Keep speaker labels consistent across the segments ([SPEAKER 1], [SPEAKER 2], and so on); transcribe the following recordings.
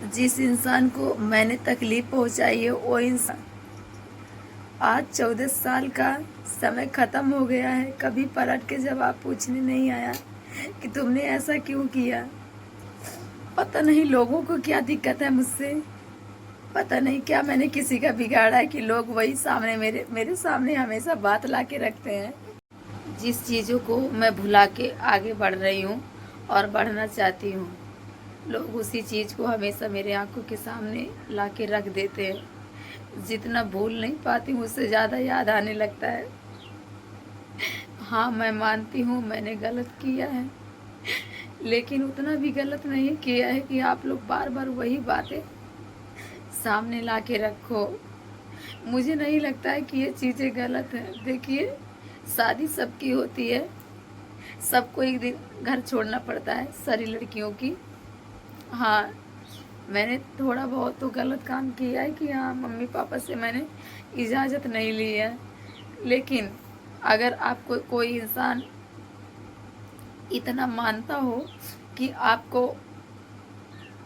[SPEAKER 1] जिस इंसान को मैंने तकलीफ पहुंचाई है वो इंसान आज 14 साल का समय ख़त्म हो गया है, कभी पलट के जवाब पूछने नहीं आया कि तुमने ऐसा क्यों किया। पता नहीं लोगों को क्या दिक्कत है मुझसे, पता नहीं क्या मैंने किसी का बिगाड़ा है कि लोग वही सामने मेरे सामने हमेशा बात ला के रखते हैं। जिस चीज़ों को मैं भुला के आगे बढ़ रही हूँ और बढ़ना चाहती हूँ, लोग उसी चीज़ को हमेशा मेरे आंखों के सामने ला के रख देते हैं। जितना भूल नहीं पाती हूँ उससे ज़्यादा याद आने लगता है। हाँ, मैं मानती हूँ मैंने गलत किया है, लेकिन उतना भी गलत नहीं किया है कि आप लोग बार बार वही बातें सामने ला के रखो। मुझे नहीं लगता है कि ये चीज़ें गलत हैं। देखिए, शादी सबकी होती है, सबको एक दिन घर छोड़ना पड़ता है, सारी लड़कियों की। हाँ, मैंने थोड़ा बहुत तो गलत काम किया है कि हाँ, मम्मी पापा से मैंने इजाज़त नहीं ली है। लेकिन अगर आपको कोई इंसान इतना मानता हो कि आपको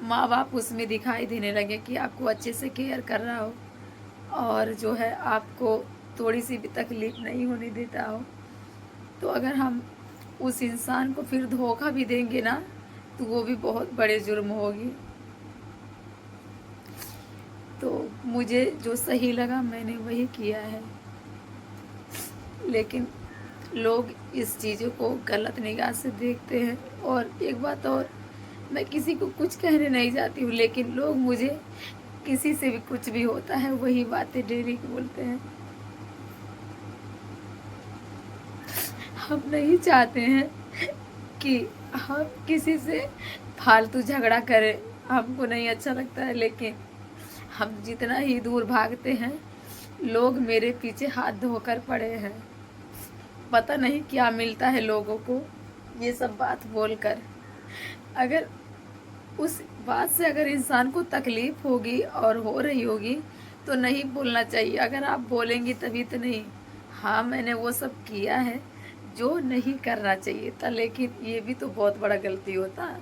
[SPEAKER 1] माँ बाप उसमें दिखाई देने लगे कि आपको अच्छे से केयर कर रहा हो और जो है आपको थोड़ी सी भी तकलीफ नहीं होने देता हो, तो अगर हम उस इंसान को फिर धोखा भी देंगे ना, तो वो भी बहुत बड़े जुर्म होगी। तो मुझे जो सही लगा मैंने वही किया है, लेकिन लोग इस चीज़ों को गलत निगाह से देखते हैं। और एक बात और, मैं किसी को कुछ कहने नहीं जाती हूँ, लेकिन लोग मुझे किसी से भी कुछ भी होता है वही बातें डेली बोलते हैं। हम नहीं चाहते हैं कि हम किसी से फालतू झगड़ा करें, हमको नहीं अच्छा लगता है, लेकिन हम जितना ही दूर भागते हैं लोग मेरे पीछे हाथ धोकर पड़े हैं। पता नहीं क्या मिलता है लोगों को ये सब बात बोलकर। अगर उस बात से अगर इंसान को तकलीफ होगी और हो रही होगी तो नहीं बोलना चाहिए। अगर आप बोलेंगी तभी तो नहीं। हाँ, मैंने वो सब किया है जो नहीं करना चाहिए था, लेकिन ये भी तो बहुत बड़ा गलती होता है।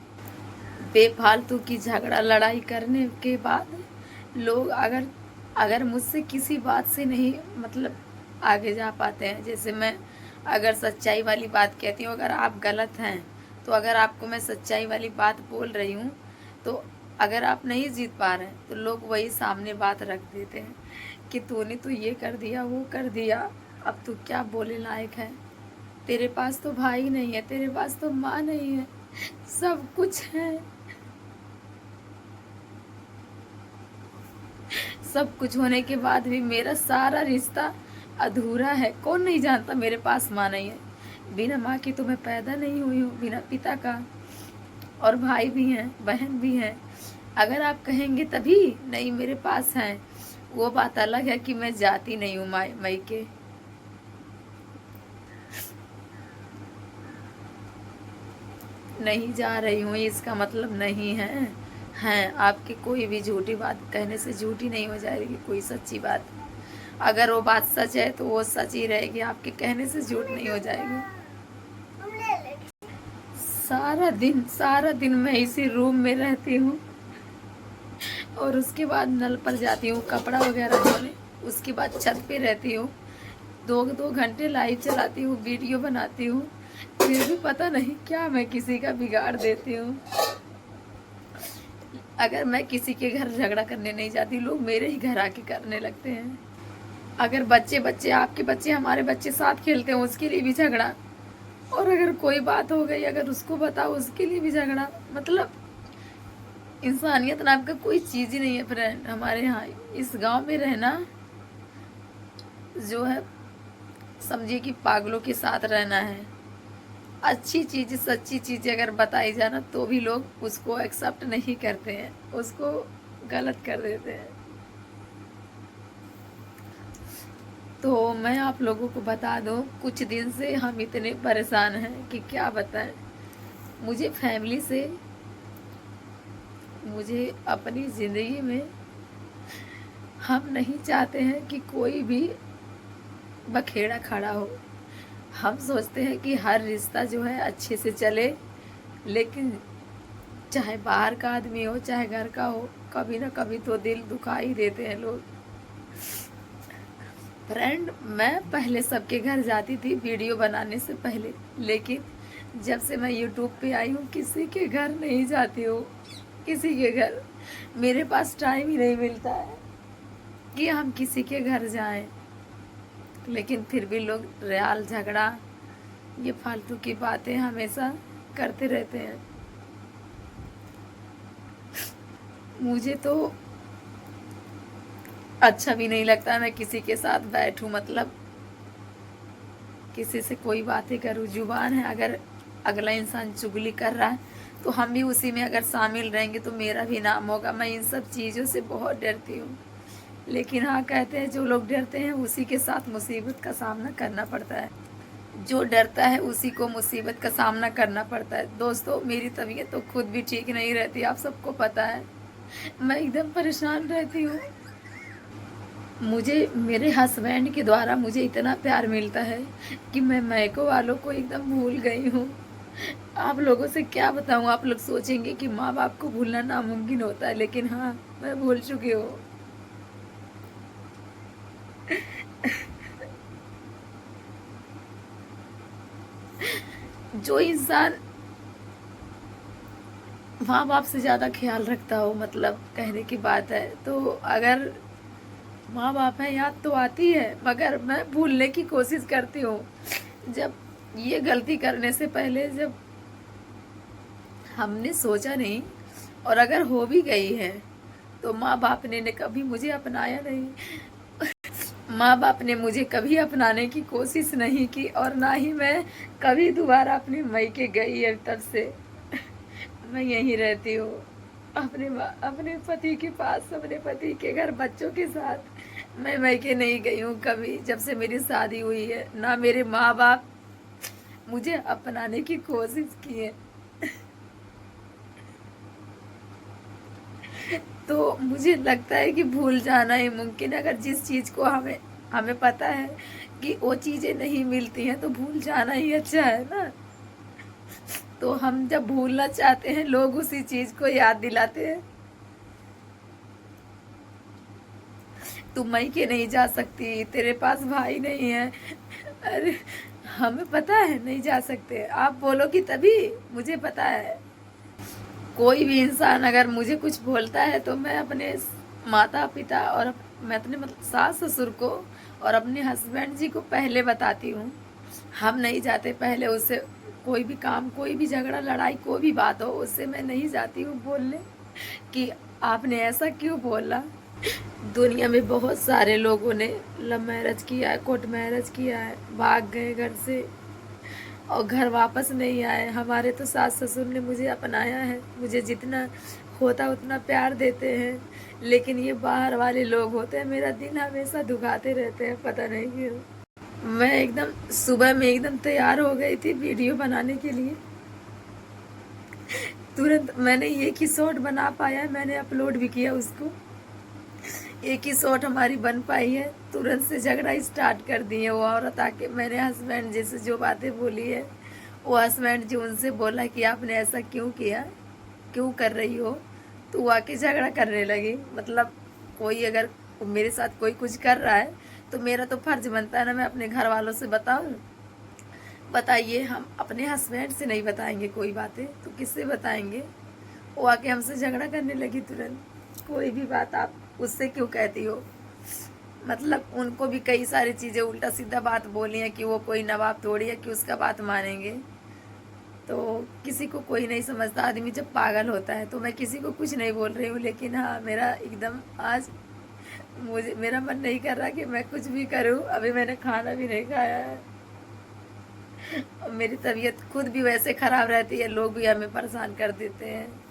[SPEAKER 1] बेफालतू की झगड़ा लड़ाई करने के बाद लोग अगर अगर मुझसे किसी बात से नहीं मतलब आगे जा पाते हैं, जैसे मैं अगर सच्चाई वाली बात कहती हूँ, अगर आप गलत हैं तो अगर आपको मैं सच्चाई वाली बात बोल रही हूँ, तो अगर आप नहीं जीत पा रहे हैं तो लोग वही सामने बात रख देते हैं कि तूने तो ये कर दिया वो कर दिया, अब तू क्या बोले लायक है, तेरे पास तो भाई नहीं है, तेरे पास तो माँ नहीं है, सब कुछ है, सब कुछ होने के बाद भी मेरा सारा रिश्ता अधूरा है। कौन नहीं जानता मेरे पास माँ नहीं है। बिना माँ की तो मैं पैदा नहीं हुई हूँ, बिना पिता का। और भाई भी हैं, बहन भी हैं। अगर आप कहेंगे तभी नहीं मेरे पास हैं, वो बात अलग है कि मैं जाती नहीं हूँ मायके। नहीं जा रही हूँ इसका मतलब नहीं है हैं आपकी कोई भी झूठी बात कहने से झूठी नहीं हो जाएगी कोई सच्ची बात। अगर वो बात सच है तो वो सच ही रहेगी, आपके कहने से झूठ नहीं हो जाएगी। सारा दिन मैं इसी रूम में रहती हूँ और उसके बाद नल पर जाती हूँ कपड़ा वगैरह धोने, उसके बाद छत पे रहती हूँ, दो दो घंटे लाइट चलाती हूँ, वीडियो बनाती हूँ, फिर भी पता नहीं क्या मैं किसी का बिगाड़ देती हूँ। अगर मैं किसी के घर झगड़ा करने नहीं जाती, लोग मेरे ही घर आके करने लगते हैं। अगर बच्चे आपके बच्चे हमारे बच्चे साथ खेलते हैं उसके लिए भी झगड़ा, और अगर कोई बात हो गई अगर उसको बताओ उसके लिए भी झगड़ा। मतलब इंसानियत नाम का कोई चीज़ ही नहीं है फ्रेंड। हमारे यहाँ इस गांव में रहना जो है समझिए कि पागलों के साथ रहना है। अच्छी चीज़ सच्ची चीज़ अगर बताई जाए ना तो भी लोग उसको एक्सेप्ट नहीं करते हैं, उसको गलत कर देते हैं। तो मैं आप लोगों को बता दूं, कुछ दिन से हम इतने परेशान हैं कि क्या बताएं। मुझे फैमिली से, मुझे अपनी ज़िंदगी में हम नहीं चाहते हैं कि कोई भी बखेड़ा खड़ा हो। हम सोचते हैं कि हर रिश्ता जो है अच्छे से चले, लेकिन चाहे बाहर का आदमी हो चाहे घर का हो, कभी ना कभी तो दिल दुखा ही देते हैं लोग। फ्रेंड, मैं पहले सबके घर जाती थी वीडियो बनाने से पहले, लेकिन जब से मैं यूट्यूब पे आई हूँ किसी के घर नहीं जाती हूँ। किसी के घर मेरे पास टाइम ही नहीं मिलता है कि हम किसी के घर जाएं। लेकिन फिर भी लोग रियाल झगड़ा, ये फालतू की बातें हमेशा करते रहते हैं। मुझे तो अच्छा भी नहीं लगता मैं किसी के साथ बैठूं, मतलब किसी से कोई बातें करूं। जुबान है, अगर अगला इंसान चुगली कर रहा है तो हम भी उसी में अगर शामिल रहेंगे तो मेरा भी नाम होगा। मैं इन सब चीज़ों से बहुत डरती हूँ। लेकिन हाँ, कहते हैं जो लोग डरते हैं उसी के साथ मुसीबत का सामना करना पड़ता है। जो डरता है उसी को मुसीबत का सामना करना पड़ता है। दोस्तों, मेरी तबीयत तो खुद भी ठीक नहीं रहती, आप सबको पता है। मैं एकदम परेशान रहती हूँ। मुझे मेरे हस्बैंड के द्वारा मुझे इतना प्यार मिलता है कि मैं मायके वालों को एकदम भूल गई हूँ। आप लोगों से क्या बताऊँ, आप लोग सोचेंगे कि माँ बाप को भूलना नामुमकिन होता है, लेकिन हाँ, मैं भूल चुकी हूँ। जो इंसान माँ बाप से ज़्यादा ख्याल रखता हो, मतलब कहने की बात है, तो अगर माँ बाप है याद तो आती है, मगर मैं भूलने की कोशिश करती हूँ। जब ये गलती करने से पहले जब हमने सोचा नहीं, और अगर हो भी गई है तो माँ बाप ने कभी मुझे अपनाया नहीं। माँ बाप ने मुझे कभी अपनाने की कोशिश नहीं की, और ना ही मैं कभी दोबारा अपने मायके गई है। तब से मैं यहीं रहती हूँ, अपने पति के पास, अपने पति के घर बच्चों के साथ। मैं मायके नहीं गई हूँ कभी, जब से मेरी शादी हुई है। ना मेरे माँ बाप मुझे अपनाने की कोशिश की है। तो मुझे लगता है कि भूल जाना ही मुमकिन है। अगर जिस चीज़ को हमें हमें पता है कि वो चीज़ें नहीं मिलती हैं तो भूल जाना ही अच्छा है ना। तो हम जब भूलना चाहते हैं लोग उसी चीज़ को याद दिलाते हैं। तू मायके नहीं जा सकती, तेरे पास भाई नहीं है। अरे, हमें पता है नहीं जा सकते, आप बोलोगी तभी मुझे पता है। कोई भी इंसान अगर मुझे कुछ बोलता है तो मैं अपने माता पिता और मैं अपने मतलब सास ससुर को और अपने हस्बैंड जी को पहले बताती हूँ। हम नहीं जाते पहले उससे, कोई भी काम, कोई भी झगड़ा लड़ाई, कोई भी बात हो, उससे मैं नहीं जाती हूँ बोलने कि आपने ऐसा क्यों बोला। दुनिया में बहुत सारे लोगों ने लव मैरिज किया है, कोर्ट मैरिज किया है, भाग गए घर से और घर वापस नहीं आए। हमारे तो सास ससुर ने मुझे अपनाया है, मुझे जितना होता उतना प्यार देते हैं। लेकिन ये बाहर वाले लोग होते हैं, मेरा दिल हमेशा दुखाते रहते हैं, पता नहीं क्यों। मैं एकदम सुबह में एकदम तैयार हो गई थी वीडियो बनाने के लिए। तुरंत मैंने एक ही शॉट बना पाया है, मैंने अपलोड भी किया उसको। एक ही शॉट हमारी बन पाई है, तुरंत से झगड़ा स्टार्ट कर दिए वो औरत आके। मैंने हस्बैंड जी से जो बातें बोली है, वो हस्बैंड जी उनसे बोला कि आपने ऐसा क्यों किया, क्यों कर रही हो, तो वो आके झगड़ा करने लगी। मतलब कोई अगर मेरे साथ कोई कुछ कर रहा है तो मेरा तो फर्ज बनता है ना, मैं अपने घर वालों से बताऊं। बताइए, हम अपने हस्बैंड से नहीं बताएंगे कोई बातें तो किससे बताएंगे। वो आके हमसे झगड़ा करने लगी तुरंत। कोई भी बात आप उससे क्यों कहती हो, मतलब उनको भी कई सारी चीज़ें उल्टा सीधा बात बोली हैं कि वो कोई नवाब थोड़ी है कि उसका बात मानेंगे। तो किसी को कोई नहीं समझता, आदमी जब पागल होता है। तो मैं किसी को कुछ नहीं बोल रही हूँ, लेकिन हाँ, मेरा एकदम आज मेरा मन नहीं कर रहा कि मैं कुछ भी करूँ। अभी मैंने खाना भी नहीं खाया है और मेरी तबीयत खुद भी वैसे ख़राब रहती है, लोग भी हमें परेशान कर देते हैं।